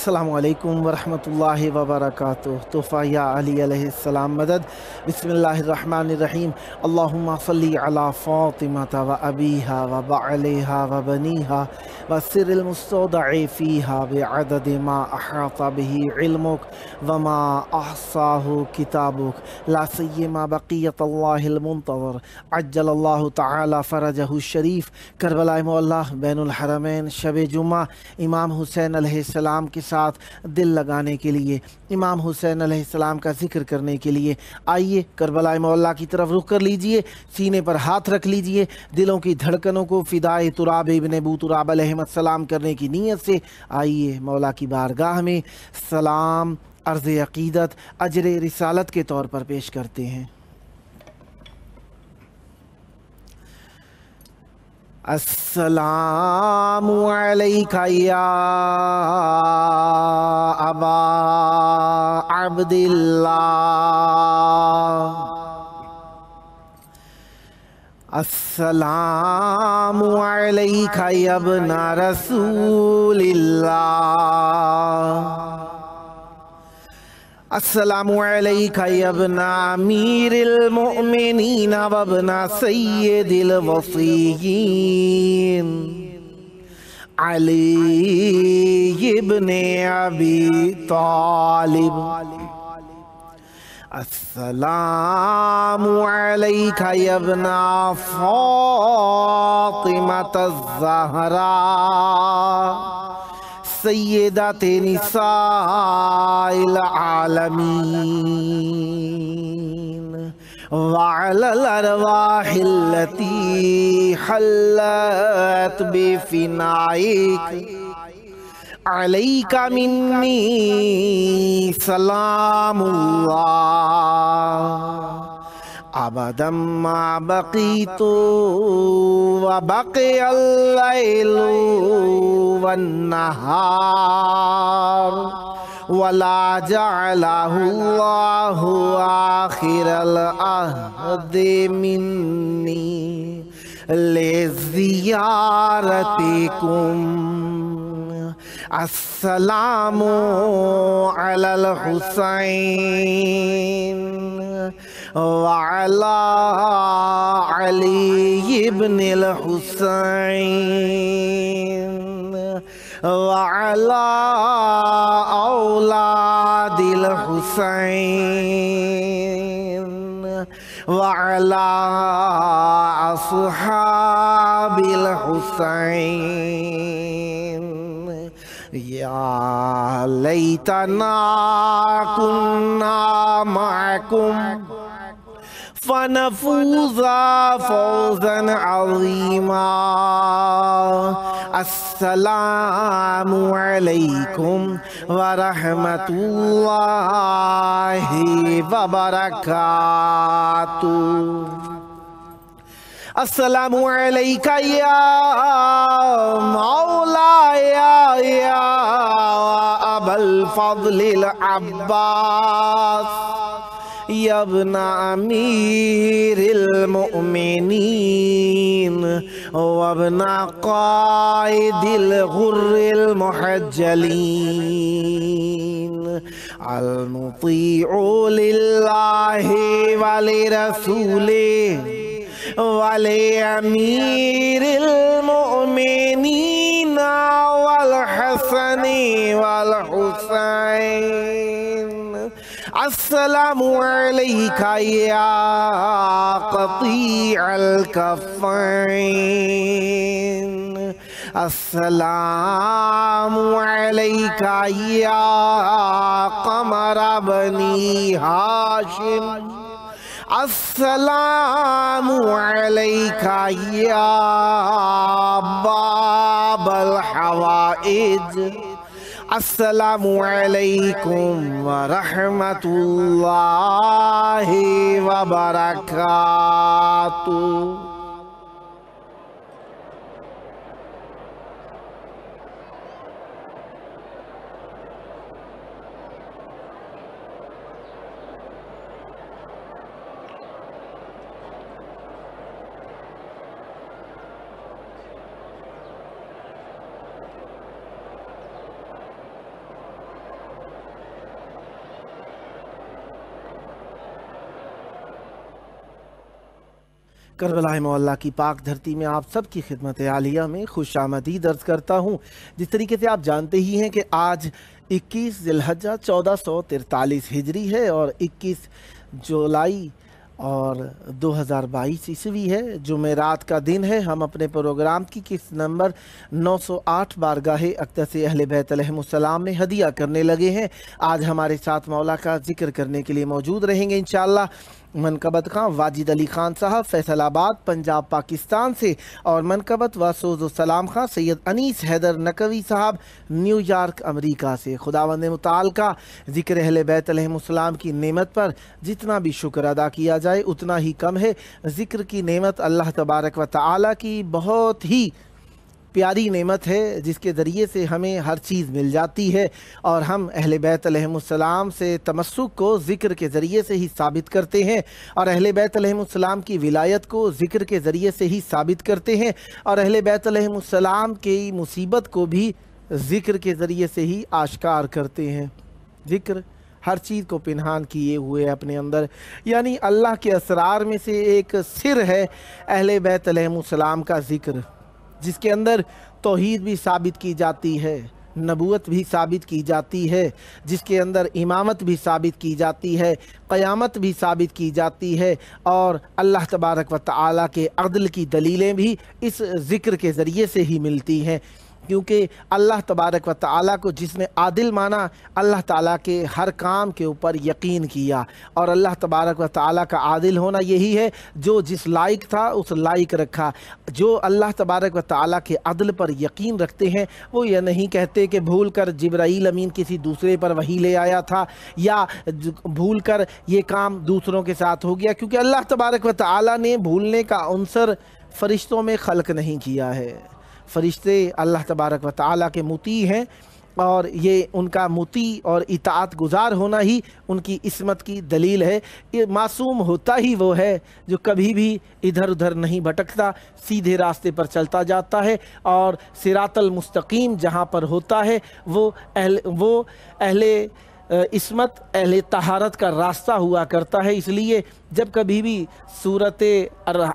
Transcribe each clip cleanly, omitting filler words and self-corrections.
السلام علیکم ورحمۃ اللہ وبرکاتہ۔ تحفہ یا علی علیہ السلام مدد۔ بسم اللہ الرحمن الرحیم۔ اللہم صلی علی فاطمۃ و ابیہا و بعلیہا و بنیہا و سر المستودع فیہا بعدد ما احاط بہ علمک وما احصاہ کتابک لا سیما بقیت اللہ المنتظر عجل اللہ تعالی فرجہ الشریف۔ کربلا معلیٰ بین الحرمین شب جمعہ امام حسین علیہ السلام کے ساتھ دل لگانے کے لیے، امام حسین علیہ السلام کا ذکر کرنے کے لیے آئیے کربلا معلیٰ کی طرف رخ کر لیجئے، سینے پر ہاتھ رکھ لیجئے، دلوں کی دھڑکنوں کو فدائے تراب ابن ابو تراب علیہ السلام کرنے کی نیت سے آئیے مولا کی بارگاہ میں سلام عرض عقیدت اجر رسالت کے طور پر پیش کرتے ہیں۔ السلام علیکہ یا ابا عبداللہ، السلام علیکہ یا ابن رسول اللہ، السلام علیکہ یا ابن امیر المؤمنین و ابن سید الوصیین علی ابن ابی طالب، السلام علیکہ یا ابن فاطمۃ الزہراء سیدات نساء العالمین وعلی الارواح التي حلت بفنائک علیک منی سلام اللہ ابدا ما بقیت وبقی اللیل والنہار ولا جعلہ اللہ آخر العہد منی لزیارتکم۔ السلام علی الحسین وعلی علی ابن الحسین وعلی اولاد الحسین وعلی اصحاب الحسین۔ یا لیتنا کننا معکم فنفوز فوزا عظیما۔ السلام علیکم ورحمۃ اللہ وبرکاتہ۔ السلام علیکہ یا مولایا یا ابا الفضل العباس یا ابن امیر المؤمنین وابن قائد الغر المحجلین المطیع للہ ولرسولہ ولأمیر المؤمنین والحسن والحسین۔ السلام علیکہ یا قطیع الکفین، السلام علیکہ یا قمر بنی ہاشم، السلام علیکہ یا باب الحوائج، السلام علیکم ورحمۃ اللہ وبرکاتہ۔ करबला मौला की पाक धरती में आप सब की खिदमत आलिया में खुश आमदीद अर्ज़ करता हूँ। जिस तरीके से आप जानते ही हैं कि आज 21 ज़िलहज्जा 1443 हिजरी है और 21 जुलाई और 2022 ईस्वी है, जुमेरात का दिन है। हम अपने प्रोग्राम की किस्त नंबर 908 बारगाहे अक़दस अहले बैत अलैहिमुस्सलाम में हदिया करने लगे हैं। आज हमारे साथ मौला का जिक्र करने के लिए मौजूद रहेंगे इंशाअल्लाह मनकबत खां वाजिद अली खान साहब फैसलाबाद पंजाब पाकिस्तान से, और मनकबत व सोज़ो सलाम खां सैयद अनीस हैदर नकवी साहब न्यूयॉर्क अमेरिका से। खुदावंद मुताल का ज़िक्र अहले बैत अलैहिमुस्सलाम की नेमत पर जितना भी शुक्र अदा किया जाए उतना ही कम है। ज़िक्र की नेमत अल्लाह तबारक व तआला की बहुत ही प्यारी नेमत है, जिसके ज़रिए से हमें हर चीज़ मिल जाती है, और हम अहले बैत अलैहिमुस्सलाम से तमस्सुक को ज़िक्र के ज़रिए से ही साबित करते हैं, और अहले बैत अलैहिमुस्सलाम की विलायत को ज़िक्र के ज़रिए से ही साबित करते हैं, और अहले बैत अलैहिमुस्सलाम की मुसीबत को भी ज़िक्र के ज़रिए से ही आश्कार करते हैं। ज़िक्र हर चीज़ को पिनहान किए हुए अपने अंदर, यानी अल्लाह के असरार में से एक सिर है अहले बैत अलैहिमुस्सलाम का ज़िक्र, जिसके अंदर तौहीद भी साबित की जाती है, नबूवत भी साबित की जाती है, जिसके अंदर इमामत भी साबित की जाती है, क़यामत भी साबित की जाती है, और अल्लाह तबारक व तआला के अदल की दलीलें भी इस ज़िक्र के ज़रिए से ही मिलती हैं। क्योंकि अल्लाह तबारक व तआला को जिसने आदिल माना, अल्लाह ताला के हर काम के ऊपर यकीन किया, और अल्लाह तबारक व तआला का आदिल होना यही है, जो जिस लायक था उस लायक रखा। जो अल्लाह तबारक व तआला के अदल पर यकीन रखते हैं वो ये नहीं कहते कि भूल कर जिब्राईल अमीन किसी दूसरे पर वही ले आया था, या भूल कर ये काम दूसरों के साथ हो गया, क्योंकि अल्लाह तबारक व तआला ने भूलने का अंसर फ़रिश्तों में खल्क नहीं किया है। फ़रिश्ते अल्लाह तबारक व तआला के मुती हैं, और ये उनका मुती और इताअत गुज़ार होना ही उनकी इस्मत की दलील है। ये मासूम होता ही वो है जो कभी भी इधर उधर नहीं भटकता, सीधे रास्ते पर चलता जाता है, और सिरातल मुस्तकीम जहाँ पर होता है वो अहले इस्मत अहले तहारत का रास्ता हुआ करता है। इसलिए जब कभी भी सूरत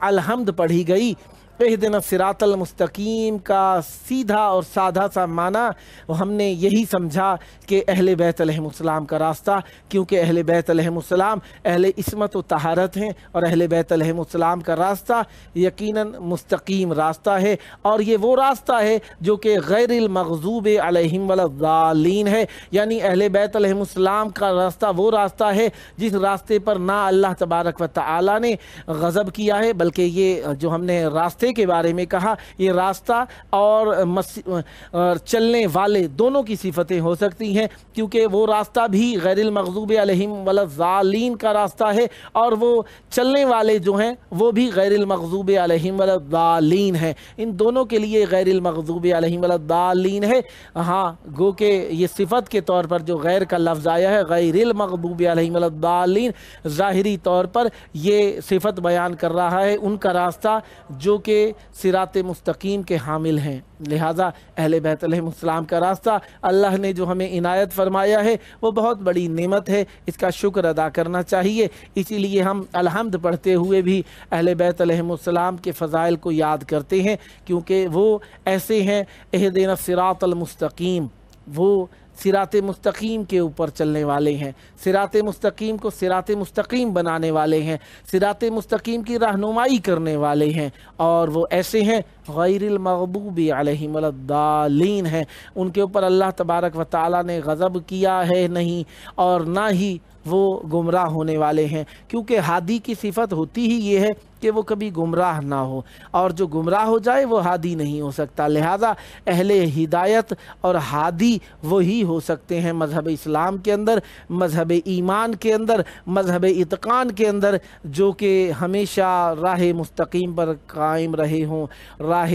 अलहम्द पढ़ी गई, इहदिना सिरातल मुस्तकीम का सीधा और साधा सा माना हमने यही समझा कि अहले बैत अलैहिमुस्सलाम का रास्ता, क्योंकि अहले बैत अलैहिमुस्सलाम अहले इस्मत व तहारत हैं, और अहले बैत अलैहिमुस्सलाम का रास्ता यकीनन मुस्तकीम रास्ता है, और ये वो रास्ता है जो कि गैरिल मग़ज़ूब अलैहिम वलद्दालीन है। यानी अहले बैत अलैहिमुस्सलाम का रास्ता वो रास्ता है जिस रास्ते पर ना अल्लाह तबारक व तआला ने गज़ब किया है, बल्कि ये जो हमने रास्ते के बारे में कहा, ये रास्ता और चलने वाले दोनों की सिफतें हो सकती हैं, क्योंकि वो रास्ता भी गैरिल मग़ज़ूब अलैहिम वलद्दालीन का रास्ता है, और वो चलने वाले जो हैं वो भी गैरिल मग़ज़ूब अलैहिम वलद्दालीन है। इन दोनों के लिए गैरिल मग़ज़ूब अलैहिम वलद्दालीन है। हाँ, गो के ये सिफत के तौर पर जो गैर का लफ्ज़ आया है गैरिल मग़ज़ूब अलैहिम वलद्दालीन, ज़ाहिरी तौर पर ये सिफत बयान कर रहा है उनका रास्ता जो कि सिरात मुस्तकीम के हामिल हैं। लिहाजा अहले बैत अलैहिमुस्सलाम का रास्ता अल्लाह ने जो हमें इनायत फरमाया है वो बहुत बड़ी नेमत है, इसका शुक्र अदा करना चाहिए। इसीलिए हम अलहम्द पढ़ते हुए भी अहले बैत अलैहिमुस्सलाम के फ़ज़ाइल को याद करते हैं, क्योंकि वो ऐसे हैं इहदिना सिरातल मुस्तकीम, वो सिरात मुस्तकीम के ऊपर चलने वाले हैं, सिरात मुस्तकीम को सिरात मुस्तकीम बनाने वाले हैं, सिरात मुस्तकीम की रहनुमाई करने वाले हैं, और वो ऐसे हैं गैरिल मग़ज़ूबि अलैहिम वलद्दालीन हैं। उनके ऊपर अल्लाह तबारक व तआला ने गज़ब किया है नहीं, और ना ही वो गुमराह होने वाले हैं, क्योंकि हादी की सिफत होती ही ये है कि वो कभी गुमराह ना हो, और जो गुमराह हो जाए वो हादी नहीं हो सकता। लिहाजा अहले हिदायत और हादी वही हो सकते हैं मज़हब इस्लाम के अंदर, मज़हब ईमान के अंदर, मज़हब इत्क़ान के अंदर, जो कि हमेशा राह मुस्तकीम पर कायम रहे हों, राह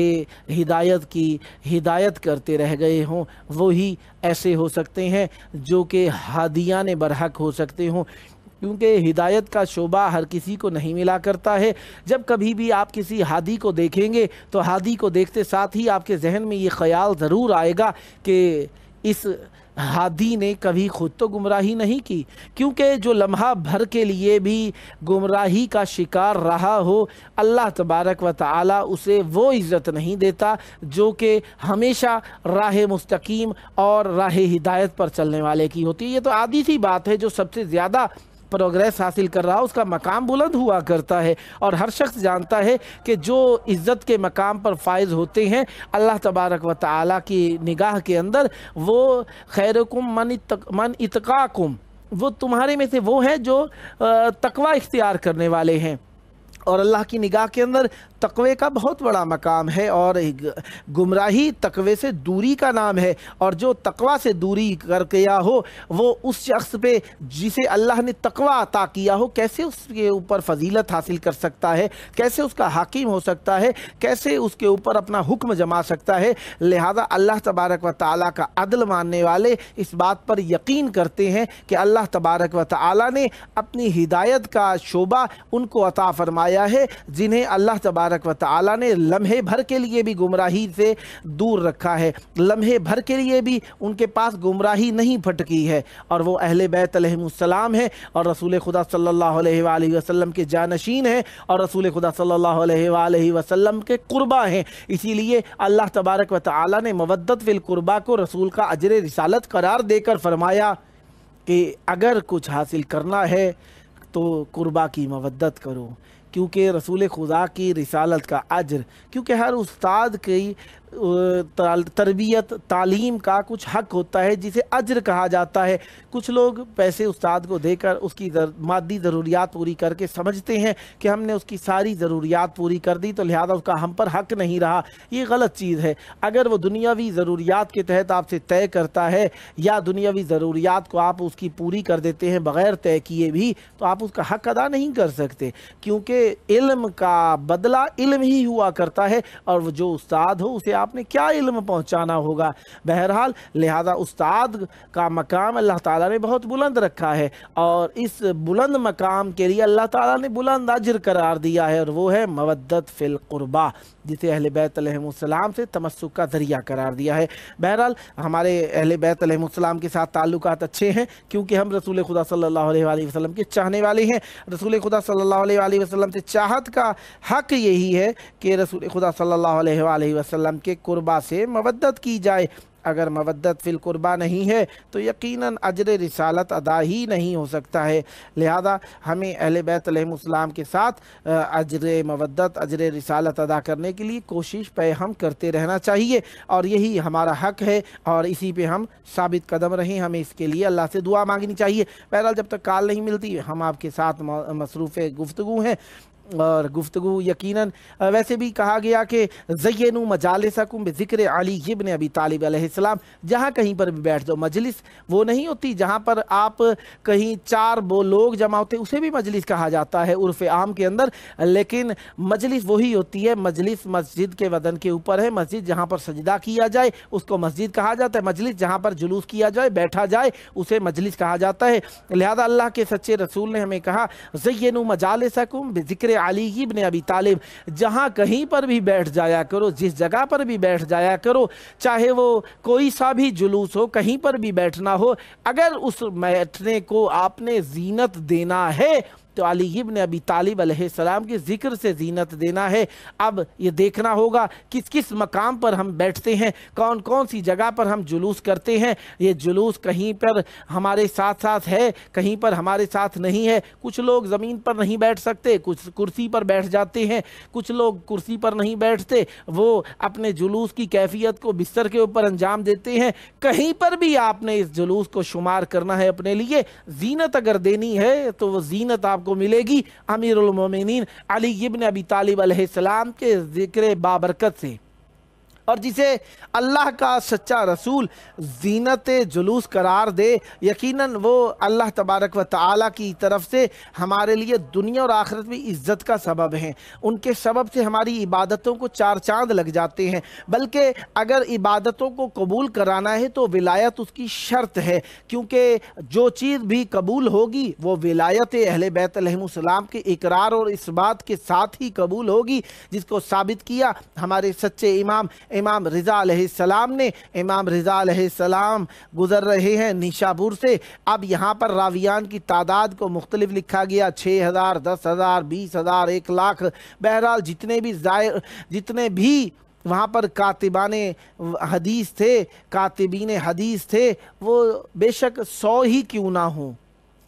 हिदायत की हिदायत करते रह गए हों। वही ऐसे हो सकते हैं जो कि हादियान बरहक हो सकते हों, क्योंकि हिदायत का शोबा हर किसी को नहीं मिला करता है। जब कभी भी आप किसी हादी को देखेंगे तो हादी को देखते साथ ही आपके जहन में ये ख्याल ज़रूर आएगा कि इस हादी ने कभी खुद तो गुमराही नहीं की, क्योंकि जो लम्हा भर के लिए भी गुमराही का शिकार रहा हो, अल्लाह तबारक व तआला उसे वो इज़्ज़त नहीं देता जो कि हमेशा राह मुस्तकीम और राह हिदायत पर चलने वाले की होती है। ये तो आदी सी बात है, जो सबसे ज़्यादा प्रोग्रेस हासिल कर रहा उसका मकाम बुलंद हुआ करता है। और हर शख्स जानता है कि जो इज़्ज़त के मकाम पर फाइज होते हैं अल्लाह तबारक व तआला की निगाह के अंदर, वो खैरुकुम मन इत्काकुम, वो तुम्हारे में से वो है जो तकवा इख्तियार करने वाले हैं। और अल्लाह की निगाह के अंदर तकवे का बहुत बड़ा मकाम है, और गुमराही तकवे से दूरी का नाम है। और जो तकवा से दूरी कर गया हो वो उस शख्स पे जिसे अल्लाह ने तकवा अता किया हो, कैसे उसके ऊपर फजीलत हासिल कर सकता है, कैसे उसका हाकिम हो सकता है, कैसे उसके ऊपर अपना हुक्म जमा सकता है। लिहाजा अल्लाह तबारक व तआला का अदल मानने वाले इस बात पर यकीन करते हैं कि अल्लाह तबारक व तआला ने अपनी हिदायत का शोबा उनको अता फरमाया है जिन्हें अल्लाह तबारक व तआला ने लम्हे भर के लिए भी गुमराही से दूर रखा है, लम्हे भर के लिए भी उनके पास गुमराही नहीं फटकी है। और वो अहले बैत अलैहिमुस्सलाम है, और रसूल खुदा सल्लल्लाहु अलैहि वसल्लम के जानशीन हैं, और रसूल खुदा सल्लल्लाहु अलैहि वसल्लम के कुर्बा हैं। इसीलिए अल्लाह तबारक व तआला ने मवद्दत फिल कुर्बा को रसूल का अजर रिसालत करार देकर फरमाया कि अगर कुछ हासिल करना है तो कुर्बा की मवद्दत करो, क्योंकि रसूल खुदा की रिसालत का अज्र, क्योंकि हर उस्ताद की तरबियत तालीम का कुछ हक होता है जिसे अज्र कहा जाता है। कुछ लोग पैसे उस्ताद को देकर उसकी मादी ज़रूरियात पूरी करके समझते हैं कि हमने उसकी सारी ज़रूरियात पूरी कर दी तो लिहाजा उसका हम पर हक नहीं रहा। ये गलत चीज़ है। अगर वो दुनियावी ज़रूरियात के तहत आपसे तय करता है या दुनियावी ज़रूरियात को आप उसकी पूरी कर देते हैं बग़ैर तय किए भी, तो आप उसका हक अदा नहीं कर सकते, क्योंकि इल्म का बदला इल्म ही हुआ करता है, और वो जो उस्ताद हो उसे आपने क्या इल्म पहुंचाना होगा। बहरहाल लिहाजा उस्ताद का मकाम अल्लाह ताला ने बहुत बुलंद रखा है, और इस बुलंद मकाम के लिए अल्लाह ताला ने बुलंद अज्र करार दिया है, और वो है मवद्दत फिल कुर्बा, जिसे अहले बैत अलैहिमुस्सलाम से तमस्सुक का ज़रिया करार दिया है। बहरहाल हमारे अहले बैत अलैहिमुस्सलाम के साथ ताल्लुकात अच्छे हैं, क्योंकि हम रसूल खुदा सल्लल्लाहु अलैहि वसल्लम के चाहने वाले हैं। रसूल खुदा सल्लल्लाहु अलैहि वसल्लम से चाहत का हक यही है कि रसूल खुदा सल्लल्लाहु अलैहि वसल्लम के कुर्बा से मवद्दत की जाए। अगर मवद्दत फिल कुर्बा नहीं है तो यकीनन अजर रिसालत अदा ही नहीं हो सकता है। लिहाजा हमें अहले बैत अलैहिमुस्सलाम के साथ अजर मवद्दत अजर रिसालत अदा करने के लिए कोशिश पे हम करते रहना चाहिए, और यही हमारा हक है, और इसी पे हम साबित कदम रहें। हमें इसके लिए अल्लाह से दुआ मांगनी चाहिए। बहरहाल जब तक कॉल नहीं मिलती हम आपके साथ मसरूफ़ गुफ्तगू हैं, और गुफ्तगू यकीनन वैसे भी कहा गया कि ज़य्यनु मजालिसकुम बिज़िक्र अली इब्न अबी तालिब अलैहिस्सलाम, जहाँ कहीं पर भी बैठ जाओ। मजलिस वो नहीं होती जहाँ पर आप कहीं चार वो लोग जमा होते, उसे भी मजलिस कहा जाता है उर्फ़ आम के अंदर, लेकिन मजलिस वही होती है। मजलिस मस्जिद के वदन के ऊपर है। मस्जिद जहाँ पर सजदा किया जाए उसको मस्जिद कहा जाता है। मजलिस जहाँ पर जुलूस किया जाए, बैठा जाए, उसे मजलिस कहा जाता है। लिहाजा अल्लाह के सच्चे रसूल ने हमें कहा ज़य्यनु मजालिसकुम बिज़िक्र अली इब्न अबी तालिब, जहाँ कहीं पर भी बैठ जाया करो, जिस जगह पर भी बैठ जाया करो, चाहे वो कोई सा भी जुलूस हो, कहीं पर भी बैठना हो, अगर उस बैठने को आपने जीनत देना है तो अली इब्न अबी तालिब अलैहिस्सलाम के ज़िक्र से जीनत देना है। अब ये देखना होगा किस किस मकाम पर हम बैठते हैं, कौन कौन सी जगह पर हम जुलूस करते हैं। ये जुलूस कहीं पर हमारे साथ साथ है, कहीं पर हमारे साथ नहीं है। कुछ लोग ज़मीन पर नहीं बैठ सकते, कुछ कुर्सी पर बैठ जाते हैं, कुछ लोग कुर्सी पर नहीं बैठते, वो अपने जुलूस की कैफियत को बिस्तर के ऊपर अंजाम देते हैं। कहीं पर भी आपने इस जुलूस को शुमार करना है अपने लिए, जीनत अगर देनी है तो वो जीनत आपको मिलेगी अमीरुल मोमिनीन अली इब्न अबी तालिब अलैहिस्सलाम के जिक्र बाबरकत से। और जिसे अल्लाह का सच्चा रसूल जीनत जुलूस करार दे, यकीनन वो अल्लाह तबारक व तआला की तरफ से हमारे लिए दुनिया और आखिरत में इज़्ज़त का सबब हैं। उनके सबब से हमारी इबादतों को चार चांद लग जाते हैं। बल्कि अगर इबादतों को कबूल कराना है तो विलायत उसकी शर्त है, क्योंकि जो चीज़ भी कबूल होगी वो विलायत अहले बैत अलैहिमुस्सलाम के इकरार और इस बात के साथ ही कबूल होगी, जिसको साबित किया हमारे सच्चे इमाम इमाम रिज़ा अलैहिस्सलाम ने। इमाम रिज़ा अलैहिस्सलाम गुज़र रहे हैं निशापुर से। अब यहाँ पर रावियान की तादाद को मुख्तलिफ लिखा गया, 6000, 10,000, 20,000, 1 लाख। बहरहाल जितने भी वहाँ पर कातिबाने हदीस थे, कातिबीन हदीस थे, वो बेशक 100 ही क्यों ना हों।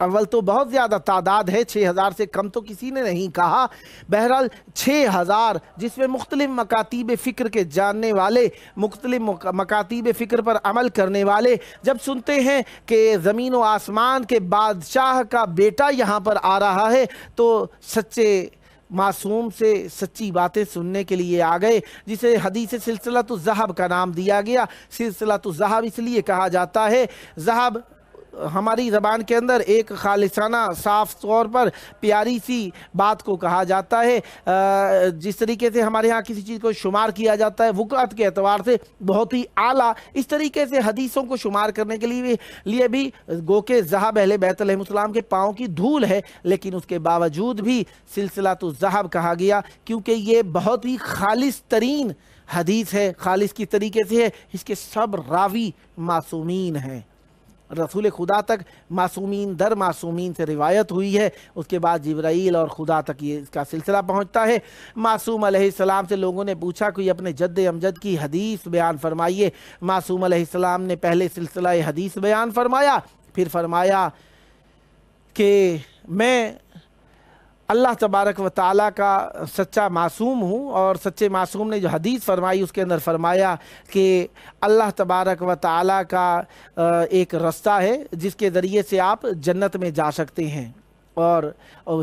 अव्वल तो बहुत ज़्यादा तादाद है, 6000 से कम तो किसी ने नहीं कहा। बहरहाल 6000, जिसमें मुख्तलिफ मकातीब फ़िक्र के जानने वाले, मुख्तलिफ मकातीब फ़िक्र पर अमल करने वाले जब सुनते हैं कि ज़मीन व आसमान के बादशाह का बेटा यहाँ पर आ रहा है, तो सच्चे मासूम से सच्ची बातें सुनने के लिए आ गए, जिसे हदीस सिलसिलतुज़ ज़हब का नाम दिया गया। सिलसिलतुज़ ज़हब इसलिए कहा जाता है, ज़हब हमारी ज़बान के अंदर एक खालिसाना साफ़ तौर पर प्यारी सी बात को कहा जाता है। जिस तरीके से हमारे यहाँ किसी चीज़ को शुमार किया जाता है वक़्त के एतबार से बहुत ही आला, इस तरीके से हदीसों को शुमार करने के लिए भी गो के ज़हब अहले बैत अलैहिमुस्सलाम के पाँव की धूल है, लेकिन उसके बावजूद भी सिलसिलतुज़ ज़हब कहा गया, क्योंकि ये बहुत ही खालिस तरीन हदीस है। खालिस की तरीके से है, इसके सब रावी मासूमीन हैं। रसूल खुदा तक मासूमीन दर मासूमीन से रिवायत हुई है, उसके बाद जिब्राईल और खुदा तक ये इसका सिलसिला पहुंचता है। मासूम अलैहिस्सलाम से लोगों ने पूछा कोई अपने जद्द अमजद की हदीस बयान फरमाइए। मासूम अलैहिस्सलाम ने पहले सिलसिला हदीस बयान फरमाया, फिर फरमाया कि मैं अल्लाह तबारक व ताला का सच्चा मासूम हूँ, और सच्चे मासूम ने जो हदीस फरमाई उसके अंदर फरमाया कि अल्लाह तबारक व ताला का एक रास्ता है जिसके ज़रिए से आप जन्नत में जा सकते हैं, और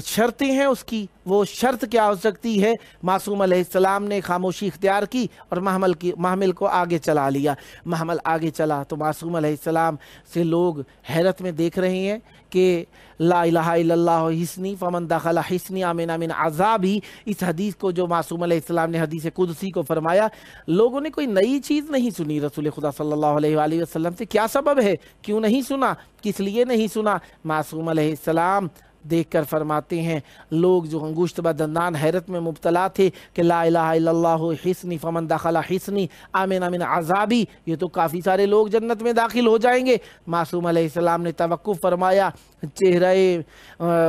शर्तें हैं उसकी। वो शर्त क्या हो सकती है? मासूम अलैहिस्सलाम ने खामोशी इख्तियार की और महमिल को आगे चला लिया। महमिल आगे चला तो मासूम अलैहिस्सलाम से लोग हैरत में देख रहे हैं कि ला इलाहा इल्लल्लाह हिस्नी फमन दखला हिस्नी आमिना मिन अज़ाबी। इस हदीस को जो मासूम अलैहिस्सलाम ने हदीस कुदसी को फरमाया, लोगों ने कोई नई चीज़ नहीं सुनी रसूल खुदा सल्लल्लाहु अलैहि वसल्लम से। क्या सबब है, क्यों नहीं सुना, किस लिए नहीं सुना? मासूम अलैहिस्सलाम देखकर फरमाते हैं, लोग जो अंगुश्त बदंदान हैरत में मुब्तला थे कि ला इलाहा इल्लल्लाह हिस्नी फमन दखला हिस्नी आमिना मिन अज़ाबी, ये तो काफ़ी सारे लोग जन्नत में दाखिल हो जाएंगे। मासूम अलैहिस्सलाम ने तवक्कुफ़ फरमाया, चेहरे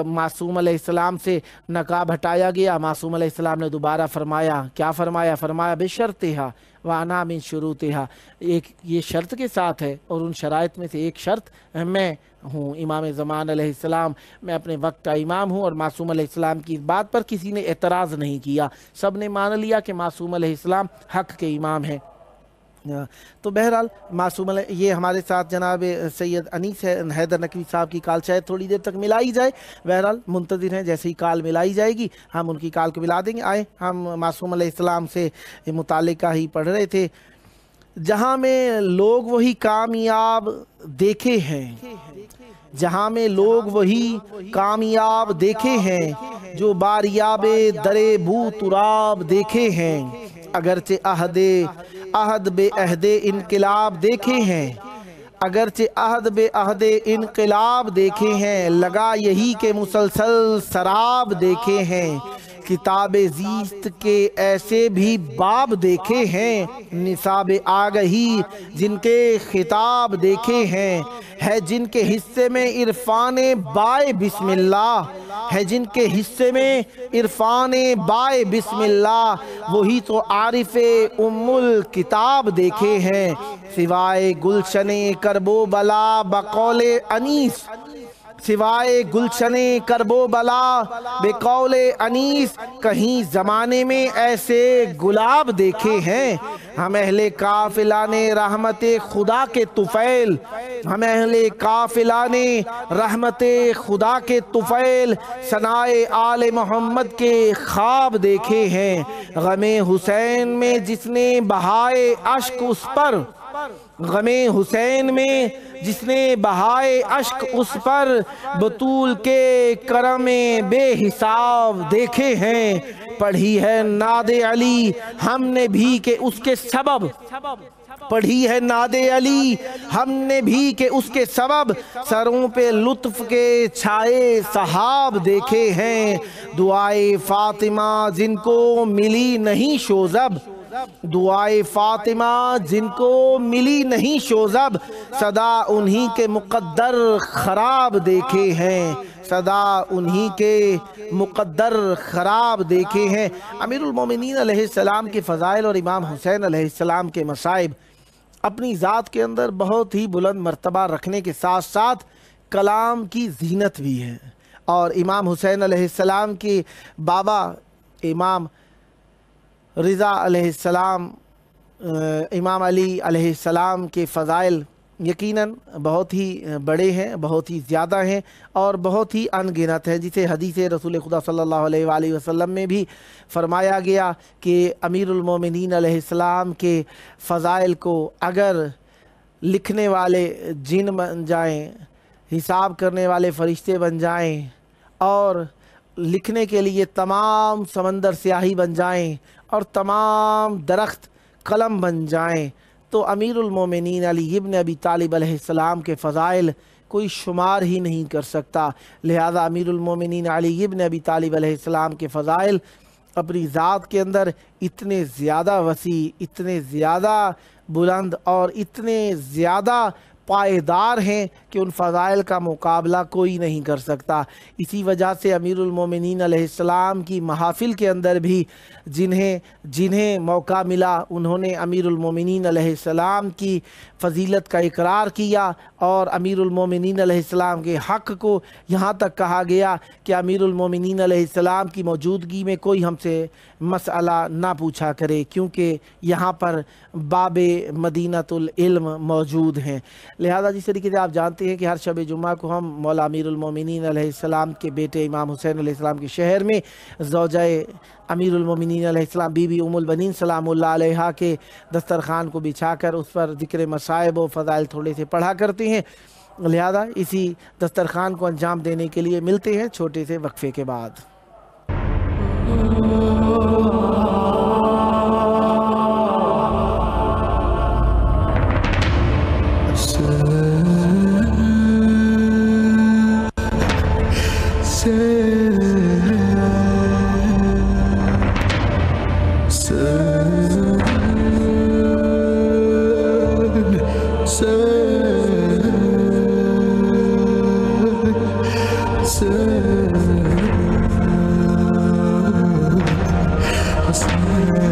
मासूम अलैहिस्सलाम से नकाब हटाया गया। मासूम अलैहिस्सलाम ने दोबारा फरमाया, क्या फरमाया? फरमाया बेशर्तिहा व अना मिन शुरूतिहा, एक ये शर्त के साथ है और उन शराइत में से एक शर्त मैं हूँ इमाम ज़मान अलैहिस्सलाम, मैं अपने वक्त का इमाम हूँ। और मासूम अलैहिस्सलाम की इस बात पर किसी ने एतराज़ नहीं किया, सब ने मान लिया कि मासूम अलैहिस्सलाम हक़ के इमाम हैं। तो बहरहाल मासूम ये हमारे साथ जनाब सैयद अनीस हैदर नकवी साहब की कॉल शायद थोड़ी देर तक मिलाई जाए। बहरहाल मुंतज़िर हैं, जैसे ही कॉल मिलाई जाएगी हम उनकी कॉल को मिला देंगे। आए, हम मासूम अलैहिस्सलाम से मुतालिका ही पढ़ रहे थे, जहाँ में लोग वही कामयाब देखे हैं, जहाँ में लोग वही कामयाब देखे हैं जो बारियाबे दरे बू तुराब देखे हैं। अगरचे अहद बे अहदे इनकलाब देखे हैं, अगरचे अहद बे अहदे इनकलाब देखे हैं, लगा यही के मुसलसल शराब देखे हैं। किताबे ज़ीस्त के ऐसे भी बाब देखे हैं, निसाब आगही जिनके खिताब देखे हैं। है जिनके हिस्से में इरफाने बाए बिस्मिल्लाह, है जिनके हिस्से में इरफाने बाए बिस्मिल्लाह, वही तो आरिफे उम्मुल किताब देखे हैं। सिवाय गुलशने करबो बला बकौले अनीस, सिवाय गुलशने करबो बला बेकौले अनीस, कहीं ज़माने में ऐसे गुलाब देखे हैं। हम अहले काफिला ने रहमते खुदा के तुफ़ैल, हम अहले काफिला ने रहमते खुदा के तुफ़ैल, सनाए आले मोहम्मद के ख्वाब देखे हैं। गमे हुसैन में जिसने बहाए अश्क उस पर, गमे हुसैन में जिसने बहाए अश्क उस पर, बतूल के करमे बेहिसाब देखे हैं। पढ़ी है नादे अली हमने भी के उसके सबब, पढ़ी है नादे अली हमने भी के उसके सबब, सरों पे लुत्फ के छाए सहाब देखे हैं। दुआए फातिमा जिनको मिली नहीं शोजब, دعائے فاطمہ جن کو ملی نہیں شوزب، صدا انہی کے مقدر خراب دیکھے ہیں، صدا انہی کے مقدر خراب دیکھے ہیں۔ امیر المومنین علیہ السلام کے فضائل اور امام حسین علیہ السلام کے مصائب اپنی ذات کے اندر بہت ہی بلند مرتبہ رکھنے کے ساتھ ساتھ کلام کی زینت بھی ہے، اور امام حسین علیہ السلام کے بابا امام رضا علیہ السلام، امام علی علیہ السلام کے فضائل یقیناً بہت ہی بڑے ہیں، بہت ہی زیادہ ہیں اور بہت ہی ان گنت ہیں، جسے حدیث رسول خدا صلی اللہ علیہ وآلہ وسلم میں بھی فرمایا گیا کہ امیر المومنین علیہ السلام کے فضائل کو اگر لکھنے والے جن بن جائیں، حساب کرنے والے فرشتے بن جائیں اور لکھنے کے لیے تمام سمندر سیاہی بن جائیں اور تمام درخت قلم بن جائیں، تو امیر المومنین علی ابن ابی طالب علیہ السلام کے فضائل کوئی شمار ہی نہیں کر سکتا۔ لہذا امیر المومنین علی ابن ابی طالب علیہ السلام کے فضائل اپنی ذات کے اندر اتنے زیادہ وسیع، اتنے زیادہ بلند اور اتنے زیادہ پائیدار ہیں کہ ان فضائل کا مقابلہ کوئی نہیں کر سکتا۔ اسی وجہ سے امیر المومنین علیہ السلام کی محافل کے اندر بھی جنہیں موقع ملا انہوں نے امیر المومنین علیہ السلام کی فضیلت کا اقرار کیا، اور امیر المومنین علیہ السلام کے حق کو یہاں تک کہا گیا کہ امیر المومنین علیہ السلام کی موجودگی میں کوئی ہم سے مسئلہ نہ پوچھا کرے، کیونکہ یہاں پر باب مدینۃ العلم موجود ہیں۔ لہذا جس طریقے سے آپ جانتے ہیں کہ ہر شب جمعہ کو ہم مولا امیر المومنین علیہ السلام کے بیٹے امام حسین علیہ السلام کے شہر میں زوجہ امیر المومنین علیہ السلام بی بی ام البنین سلام اللہ علیہا کے دسترخوان کو بچھا کر اس پر ذکر مصائب و فضائل تھوڑے سے پڑھا کرتے ہیں۔ لہذا اسی دسترخوان کو انجام دینے کے لیے ملتے ہیں چھوٹے سے وقفے کے بعد۔ Hassan